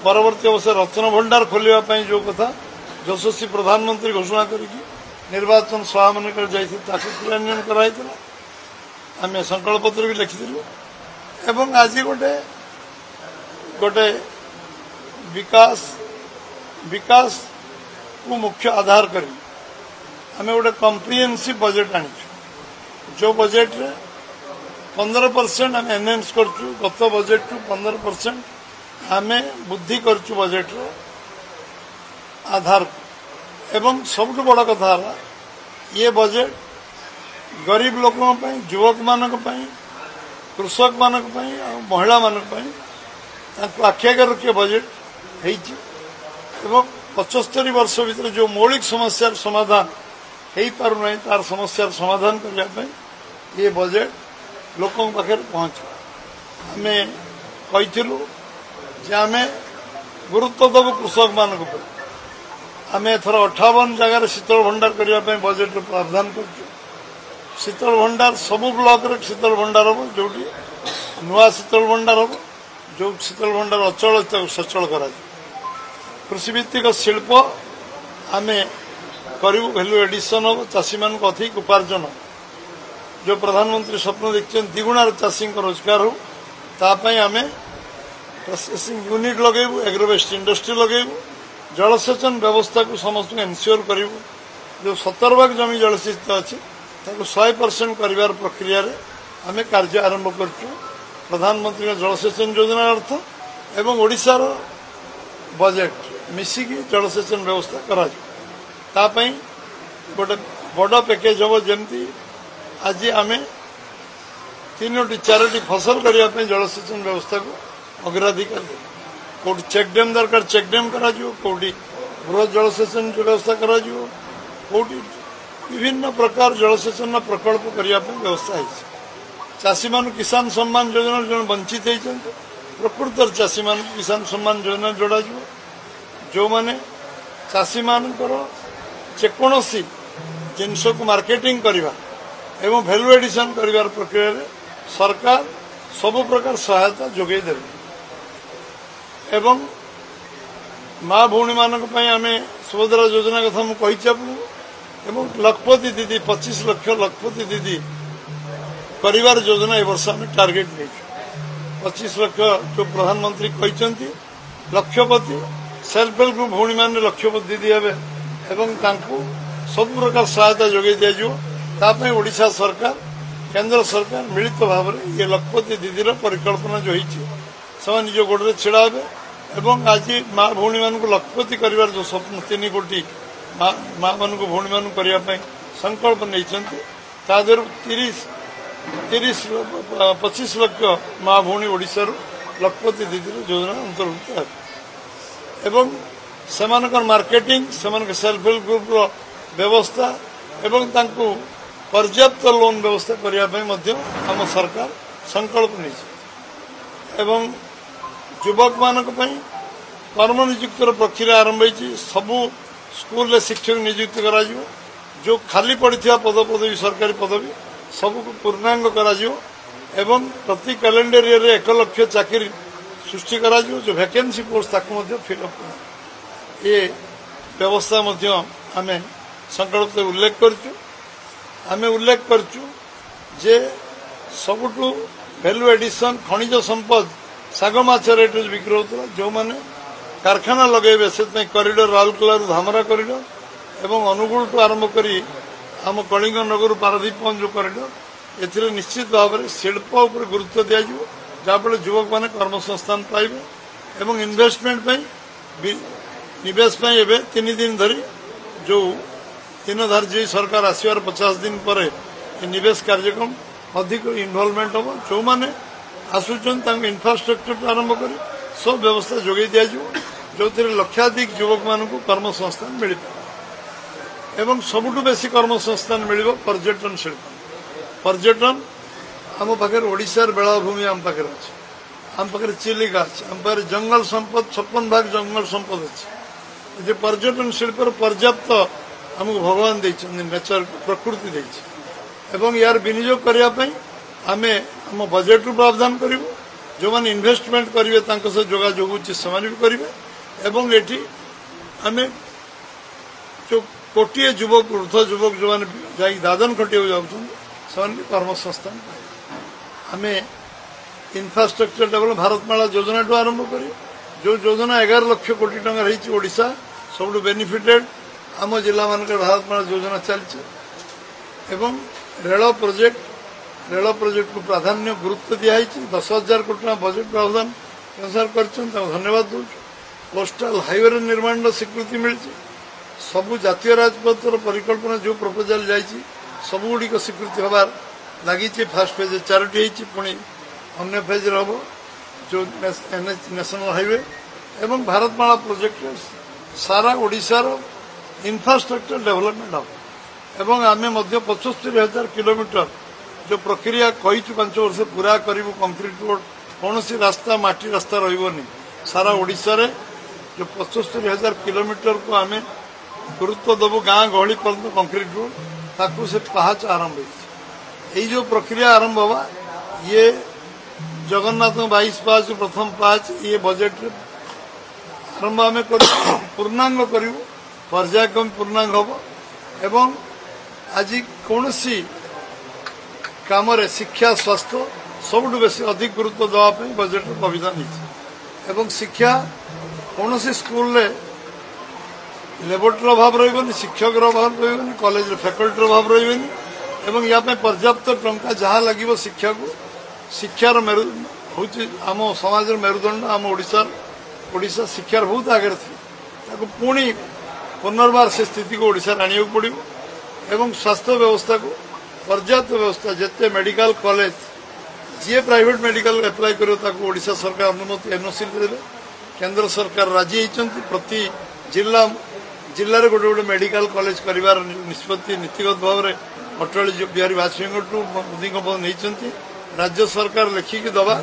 परवर्ती अवसर रत्न भंडार खोलने जो कथा यशस्वी प्रधानमंत्री घोषणा करके निर्वाचन सभा मान क्रियान्वयन कराई आम संकल्प पत्र भी लिखिलु एवं आज गोटे गोटे विकास विकास को मुख्य आधार करी आम गोटे कम्प्रिहेन्सिव बजेट आनी जो बजेट रे 15% आम एनहेंस करचु गत बजेट टू 15% आम बुद्धि करचु बजेट रो आधार एवं सबुठ बड़ कथा ये बजेट गरीब लोकों युवक मानक कृषक मानक महिला मानक आखि आगे रखिए बजेट हो 75 वर्ष भीतर जो मौलिक समस्या समाधान हो पारना तार समस्या समाधान करने ये बजेट लोकों पाखे पहुँच आम कहीलु जे आम गुरुत्व दबु कृषक मान आम एथर 58 जगार शीतल भंडार करने बजेट प्रावधान कर शीतल भंडार सबु ब्लॉक रे शीतल भंडार हम जो नुआ शीतल भंडार हम जो शीतल भंडार अचल सचल कर कृषिभित्तिक शिल्प आम करू भैल्यू एडिशन हम चाषी मान अधिक उपार्जन जो प्रधानमंत्री स्वप्न देखते द्विगुणार चाषी रोजगार हो तापाई आम प्रोसेसिंग यूनिट लगेबू एग्रोवेस्ट इंडस्ट्री लगेबू जलसेचन व्यवस्था को समस्त एनश्योर करूँ जो 70 भाग जमी जलसेचित अच्छी 100% कर प्रक्रिया आम कार्य आरंभ कर प्रधानमंत्री जलसेचन योजना अर्थ एवं ओडिशार बजेट मिसिकी जलसेचन व्यवस्था करा गोटे बड़ पैकेज हम जमी आज आम 3-4 फसल करने जलसेचन व्यवस्था को अग्राधिकार कौटी चेकडेम दरकार चेकडेम करा कौटी बृहत जलसेचन व्यवस्था करा कौटी विभिन्न प्रकार जलसेचन प्रकल्प करने व्यवस्था है चाषी मान किसान सम्मान योजना जो वंचित होती प्रकृत चाषी मान किसान सम्मान योजना जोड़ा जो माने चाषी मानकर जेकोसी जिनस को मार्केटिंग करवा एवं भैल्यू एडिशन कर प्रक्रिया सरकार सबु प्रकार सहायता जोगे देवे एवं माँ भौणी मानक आम सुभद्रा योजना कथा मुझे एवं लखपति दीदी 25 लाख लखपति दीदी परिवार योजना ए वर्ष आम टार्गेट नहीं 25 लाख जो प्रधानमंत्री कहते लक्षपति सेल्फ हेल्प ग्रुप भौणी मान लक्षपति दीदी हे एवं सब प्रकार सहायता जोगे दिजाई ओडिशा सरकार केंद्र सरकार मिलित भाव में ये लखपति दीदी परिकल्पना जो होती निज गोड़े छिड़ा हे एवं आज माँ भौणी मान लखपति कर जो स्वप्न 3 कोटी माँ मान भौणी मान करने संकल्प नहीं 25 लाख माँ भौणी ओडिशा लखपति दीदी योजना अंतर्भुक्त है एवं सेमानकर मार्केटिंग सेमानकर सेल्फ हेल्प ग्रुप व्यवस्था एवं तांको पर्याप्त लोन व्यवस्था करने आम सरकार संकल्प नहीं एवं युवक मानक कर्म नियुक्तर प्रक्रिया आरंभ होती सबू स्कूल शिक्षक नियुक्त करा जो खाली पड़ा पदपदवी सरकारी पदवी सबू पूर्णांग करा एवं प्रति कैलेंडर ईयर 1 लाख चाकरी सृष्टि करा जो वैकेंसी पोस्ट फिलअप ये व्यवस्था आम संकल्प उल्लेख करचु जे सबुठू वैल्यू एडिशन खनिज संपद साग माछ रेट बिक्री होता जो मैंने कारखाना लगे से कॉरिडोर राउरकेला धामरा कॉरिडोर एवं अनुगुल टू आरंभ करी आम कलिंग नगर पारादीप जो कॉरिडोर ए निश्चित भाव में शिल्प उपर गुरुत्व दिज्व जहाँफल युवक मैंने कर्मसंस्थान पाइबे एवं इन्वेस्टमेंट निवेश 3 दिन धरी जो 3 धार्य सरकार आसवार 50 दिन पर निवेश कार्यक्रम अधिक इनवॉल्वमेंट हम जो मैंने आसुचन इंफ्रास्ट्रक्चर आरंभ कर सब व्यवस्था जोगे दिज्व जो लक्षाधिक युवक मान कर्मसंस्थान मिल एवं सबुठू बेसी कर्मसंस्थान मिल पर्यटन शिल्प पर्यटन आम पाखे ओडिशार बेलाभूमि आम पाखे अच्छे आम पाखे चिलिका अच्छे आम पाखे जंगल संपद 56 भाग जंगल संपद अच्छे पर्यटन शिल्प पर्याप्त आमको भगवान नेचर प्रकृति एवं यार विनियोग करने आम बजेट प्रावधान करूँ जो मैंने इन्वेस्टमेंट करेंगे जोगाजोग से करेंगे एवं एटी आम जो कोटिए युवक ऊर्ध युवक जो मैंने दादन खटिया जाऊँ से कर्मसंस्थान पाए आम इंफ्रास्ट्रक्चर डेवलप भारतमाला योजना टू आरंभ कर जो योजना 11 लाख कोटी टंका रही ओडिशा सब बेनिफिटेड आम जिला मान भारतमाला योजना चलती एवं रेल प्रोजेक्ट को प्राधान्य गुरुत्व दिखाई 10,000 कोटी बजेट प्रावधान केन्द्र सरकार धन्यवाद दूँ कोस्टाल हाईवे निर्माण स्वीकृति मिली सबू जातीय राजपथर परिकल्पना जो प्रपोजाल जाइए सबुगुड़िक स्वीकृति हबार लगी फास्ट फेज 4टी पुणी अन्य फेज हम जो नेशनल हाईवे एवं भारतमाला प्रोजेक्ट सारा ओडिशार इंफ्रास्ट्रक्चर डेवलपमेंट हम एवं आम 75,000 किलोमीटर जो प्रक्रिया कही 5 वर्ष पूरा करूँ कंक्रीट रोड कौन सी रास्ता माटी रास्ता रही सारा ओडिशा रे जो 75,000 किलोमीटर को आम गुरुत्व दबू गाँ गहली पर्यंत कंक्रीट रोड ताकू से पाहाच आरंभ हो जो प्रक्रिया आरंभ हवा ये जगन्नाथ 22 पाँच प्रथम पाँच ये बजेट आरंभ आम कर पूर्णांग करूँ पर्यायक्रम पूर्णांग हम एवं आज कौन सी काम शिक्षा स्वास्थ्य सबुठ बेसी अधिक गुरुत्व देवाई बजेट संविधान एवं शिक्षा कौन सी स्कूल लेबोरेटरी अभाव रही शिक्षक अभाव रही कॉलेज फैकल्टी अभाव रही या पर्याप्त टंका जहाँ लगे शिक्षा को शिक्षार मेरु हूँ आम समाज मेरुदंड आम ओडिशा शिक्षार बहुत आगे थी पुणी पुनर्बार से स्थिति को ओडिशा आने पड़ो एवं स्वास्थ्य व्यवस्था को पर्याप्त व्यवस्था जिते मेडिकल कॉलेज जी प्राइवेट मेडिकल एप्लाई कर ओडिशा सरकार अनुमति एनओसी देवे केंद्र सरकार राजी होती प्रति जिले में गोटे मेडिकल कॉलेज कर निष्पत्ति नीतिगत भाव में अटल बिहारी वाजपेयी मोदी नहीं राज्य सरकार लिखिकी दवा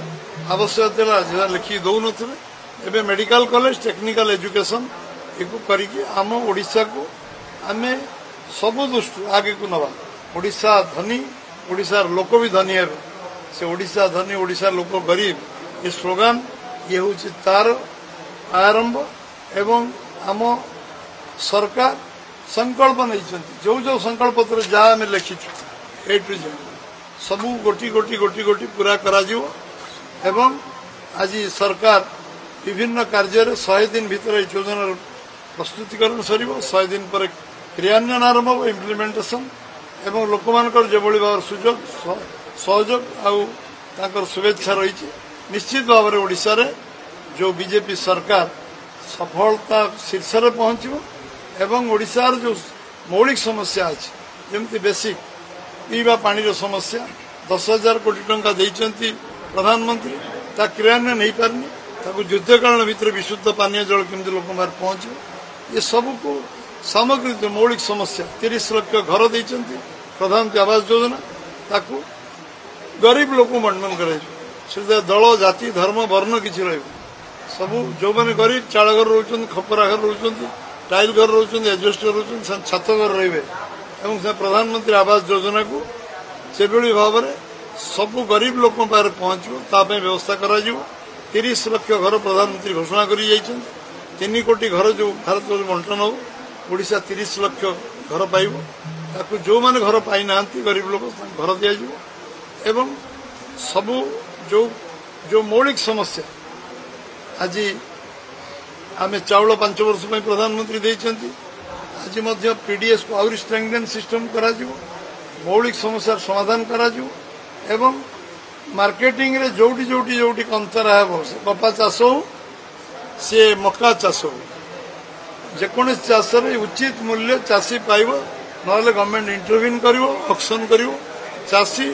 आवश्यकता लिखिकी दौन एवं medical college technical education you करके आम ओडिशा को आम सब दृष्टि आगे को नवा ओडिशा धनी ओडिशार लोक भी धनी है से ओडिशा धनी ओडिशा लोक गरीब ये स्लोगान ये हूँ तार आरंभ एवं आम सरकार संकल्प नहीं जो जो संकल्प पत्र जहाँ आम लिखिचु ए टू जेड सबू गोटी गोटी गोटी गोटी पूरा करा एवं आज सरकार विभिन्न कार्य 100 दिन भीतर योजना प्रस्तुतिकरण सर 100 दिन पर क्रियान्वयन आरंभ हो इम्प्लीमेंटेशन एवं लोक मानकर जो भाव सुजोग सहयोग आर शुभेच्छा रही निश्चित भाव में ओडिशा रे जो बीजेपी सरकार सफलता शीर्ष में पहुंचो एवं ओडिशार जो मौलिक समस्या अच्छी जमी बेसिक पीवा पानी समस्या 10,000 कोटी टंका देइचंती प्रधानमंत्री ता क्रियान्वयन नहीं पारनी ताकू युद्धकालीन भितर विशुद्ध पानीय जल केमती लोक पहुंचे ये सब को सामग्रिक मौलिक समस्या 30 लाख घर देइचंती प्रधानमंत्री आवास योजना ताकू गरीब लोक बंटन कर दल जाति धर्म वर्ण किसी सबू जो मैंने गरीब चाल घर रोच खपरा घर रोच टाइल घर रोच एडजस्ट रोच छात घर रे प्रधानमंत्री आवास योजना को से भाव में सबू गरीब लोक पहुंचो व्यवस्था कर 30 लाख घर प्रधानमंत्री घोषणा कर 3 कोटी घर जो भारत बंटन हो ओडिशा 30 लाख घर पाइब ताकू जो मैंने घर पाई ना गरीब लोक घर दिज्व एवं सबू जो मौलिक समस्या आज आम चाउल 5 वर्ष प्रधानमंत्री देइचंती आज पीडीएस को आउरी स्ट्रेंथेन सिस्टम करा मौलिक समस्या समाधान करा एवं मार्केटिंग रे जोटी जोटी जोटी कंतरा है कपा चाष हो सी मका चाष हो जेकोसी चाष उचित मूल्य चाषी पाइब ना गवर्नमेंट इंटरव्यून कर ऑक्शन कर चाषी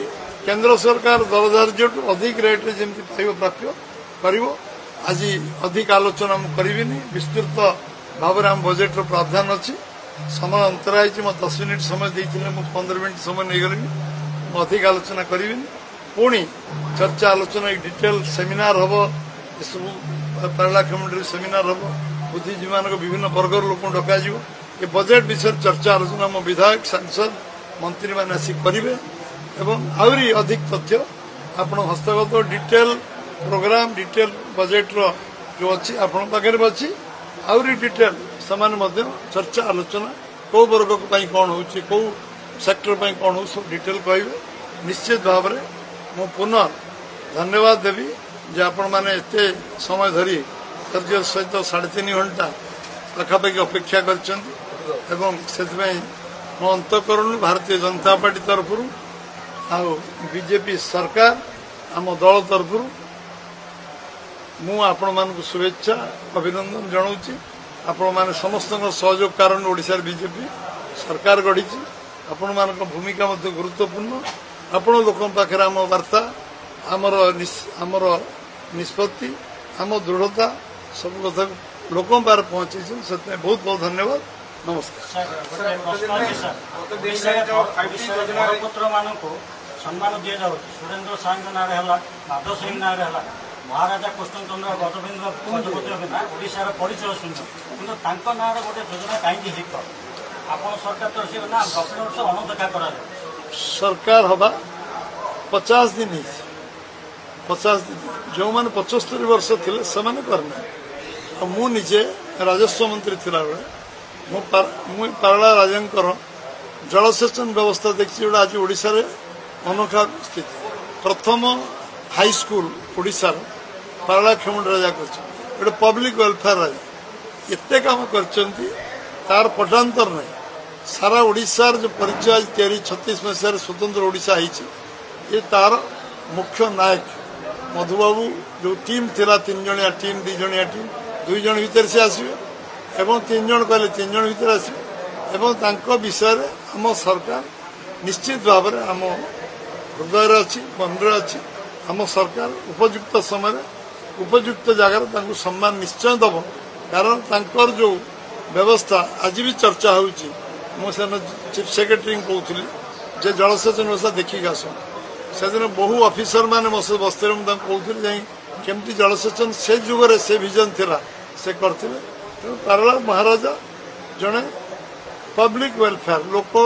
केंद्र सरकार दरधार्य अधिक रेट जमी पाइब प्राप्य कर आज अधिक आलोचना करी विस्तृत भाव में आम बजेट प्रावधान अच्छी समय अंतराई 10 मिनिट समय देते 15 मिनिट समय नहीं गली अधिक आलोचना करी पुणी चर्चा आलोचना डिटेल सेमिनार हम ये सब पार्लियामेंटारी सेमिनार हम बुद्धिजीवी मान विभिन्न वर्गर लोक डक ये बजेट विषय चर्चा आलोचना मो विधायक सांसद मंत्री मैंने आसिक करेंगे एवं आहरी अधिक तथ्य आपण हस्तगत डिटेल प्रोग्राम डिटेल बजेट रो जो अच्छी आपण पाखे अच्छी आहरी डिटेल सामान चर्चा आलोचना कौ वर्ग कौन हो कौ सेक्टर कौन हो सब डिटेल कहे निश्चित भाव में मु पुनः धन्यवाद देवी जे आपण मैंने एत समय धरी धैर्य सहित 3.5 घंटा पाखापाखि अपेक्षा कर मो अंतकरण भारतीय जनता पार्टी तरफ बीजेपी सरकार आम दल तरफ मु आपण मानक शुभेच्छा अभिनंदन जनाऊँगी आपण मैंने समस्त सहयोग कारण ओडिशा बीजेपी सरकार गढ़ी आपण मान भूमिका गुरुत्वपूर्ण आपण लोक पाखे आम वार्ता आमर निष्पत्ति आम दृढ़ता सब कथा लोक पार पहुंची से बहुत बहुत धन्यवाद नमस्कार सम्मान दि जाऊँ सुरेन्द्र साहू ना माधव सिंह ना महाराजा कृष्णचंद्र गजपति बिना ओडार परिचय शून्य कि ना गोटे योजना कहीं आप सरकार तरफ ना 10 वर्ष अणदेखा कर सरकार हवा 50 दिन 50 दिन जो मैंने 75 वर्ष थे से करना मु निजे राजस्व मंत्री थिला बेले मु पारला राजांकर जलसेचन व्यवस्था देखी जोड़ा आज ओडिशा रे अनोखा स्थिति प्रथम हाई स्कूल ओडिशा पारला खेमुंड राजा कर पब्लिक वेलफेयर राजा एते काम कर तार पटांतर नहीं सारा ओडिशार जो परिचय आज 36 मसीह स्वतंत्र ओडिशा ये तार मुख्य नायक मधुबाबू जो टीम थिला 3 जणिया टीम 2 जणिया टीम 2 जण भीतर से आसवे एवं 3 जण कहले 3 जण भीतर आसवे एवं तांको विषय रे हम सरकार निश्चित भाव में आम हृदय अच्छी मन अच्छी आम सरकार उपयुक्त समय उपयुक्त जगार सम्मान निश्चय दब कारण तांकर जो व्यवस्था आज भी चर्चा होची मुझे चीफ सेक्रेटरी कहूली जे जलसेचन व्यवस्था देखिक आस से दिन बहु ऑफिसर माने मो से बस्ते कहते जाई केमती जलसेचन से जुगरे से विजन थिला से करते पारला महाराजा जड़े पब्लिक वेलफेयर लोक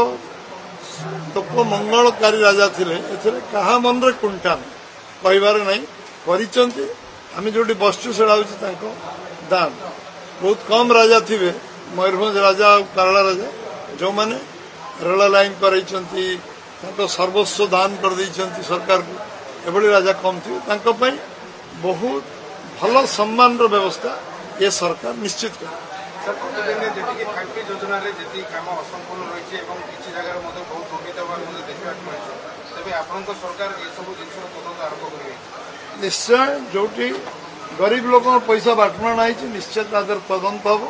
मंगलकारी राजा थिले एथिरे कहा मन रे कुंठा कहबार नहीं करिचंती आम जो बसचु से दान बहुत कम राजा थे मयूरभंज राजा और पारला राजा जो मैंने रेल लाइन कर सर्वस्व दान कर सरकार को एभली राजा कम थे बहुत भल सम्मान व्यवस्था ये सरकार निश्चित कर निश्चय जो गरीब लोक पैसा बांटना नहीं निश्चय तदंत हम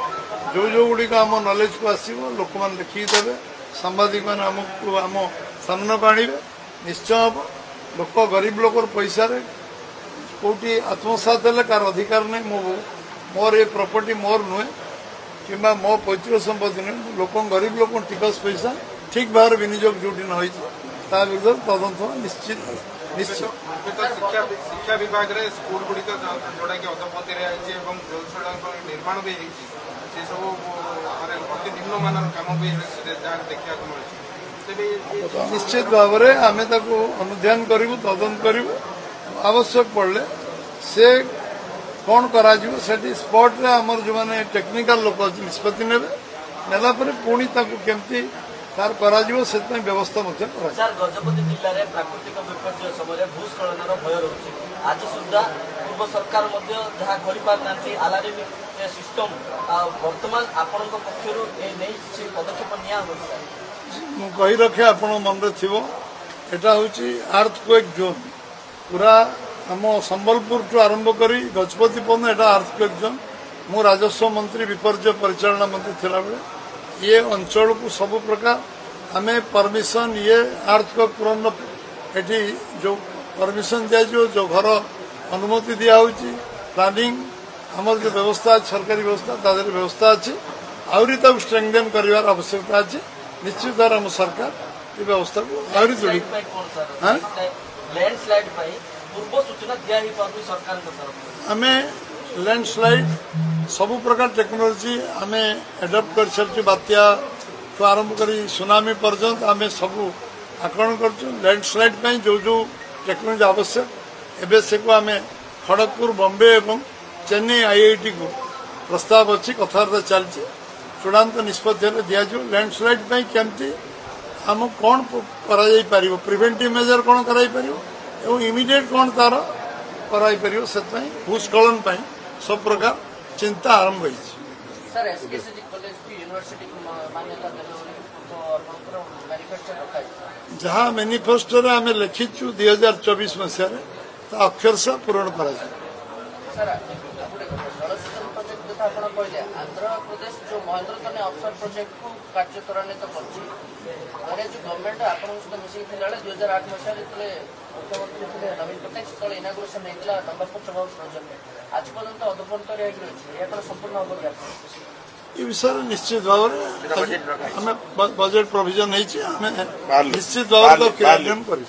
जो जो गुड़िक आम नॉलेज को आसो लोक मैंने लिखिदेवे सांबादिक मैंने आमको आम सामना को आने निश्चय हम लोक गरीब लोक पैसा कौटी आत्मसात है कार अधिकार नहीं मोर ये प्रॉपर्टी मोर नुहे कि मो पैतृक संपत्ति नुहे लोक गरीब लोक टिकस पैसा ठीक भाव विनियोग जो न विरुद्ध तदंत निश्चित निश्चित शिक्षा विभाग रे स्कूल गुड़िक जोड़ा कि अधपति निर्माण भी सब अति निम्नमान कम भी देखा निश्चित भाव में आम अनुध्यान करूँ तदंत करूँ आवश्यक पड़े से कौन करा स्पॉट रे आमर जो मैंने टेक्निकल लोक निष्पत्ति नेला पुणी केमती तार करा से व्यवस्था गजपति जिले में प्राकृतिक विपर्य समय भूस्खलन भय रही आज सुधा पूर्व सरकार जहाँ आलार्म सिस्टम वर्तमान आपण पक्षर पदक्षेप कही रखे आप मन थी एटा हूँ अर्थक्वेक जोन पूरा आम संबलपुर टू आरंभ करी गजपति पर्यटन एटा अर्थक्वेक जोन मु राजस्व मंत्री विपर्य परिचालना मंत्री थिला बेले ये अंचल को सब प्रकार आम परमिशन ये अर्थक्वेक पूर्ण एटी जो परमिशन दिया जो घर अनुमति दिया प्लानिंग आमर जो व्यवस्था सरकारी व्यवस्था तादर व्यवस्था अच्छी आहरी स्ट्रेंथन कर आवश्यकता अच्छी निश्चित भाव आम सरकार ये व्यवस्था को आहरी जोड़ी आम लैंडस्लाइड सबु प्रकार टेक्नोलोजी आम एडप्ट कर सारी बात्या तो आरंभ कर सुनामी पर्यंत आम सबू आकलन कर लैंडस्लाइड जो जो टेक्नोलोजी आवश्यक एवं से आम खड़गपुर बॉम्बे एवं चेन्नई आईआईटी को प्रस्ताव अच्छी कथबार्ता चलती चूड़ांत निष्पत्ति दिज्व लैंडस्लाइड केमती आम कौन कर प्रिवेंटिव मेजर कौन कर इमिडिएट कौन तार कर भूस्खलन सब प्रकार चिंता आरंभ हो सर एसकेसीजी कॉलेज की यूनिवर्सिटी को मान्यता तो आपनकर मैनिफेस्टो रखा है जहाँ मैनिफेस्टो रे आमे लिखिछु 2024 मसिया रे ता अक्षरशः पूरण करा सर जलसेचन प्रोजेक्ट जो आप कहले आंध्र प्रदेश जो महेंद्र तने ऑफशोर प्रोजेक्ट को कार्य त्वरान्वित करछि अरे जो गवर्नमेंट आपन सहित मिसी थिला 2008 मसिया रे मुख्यमंत्री थे नवीन पट्टनायक से इनागुरेशन होता नंबर प्रोजेक्ट आज पर्यंत अधपंतर रही संपूर्ण हम ये विषय निश्चित भाव में बजट प्रोविजन निश्चित भाव क्रियान्वयन कर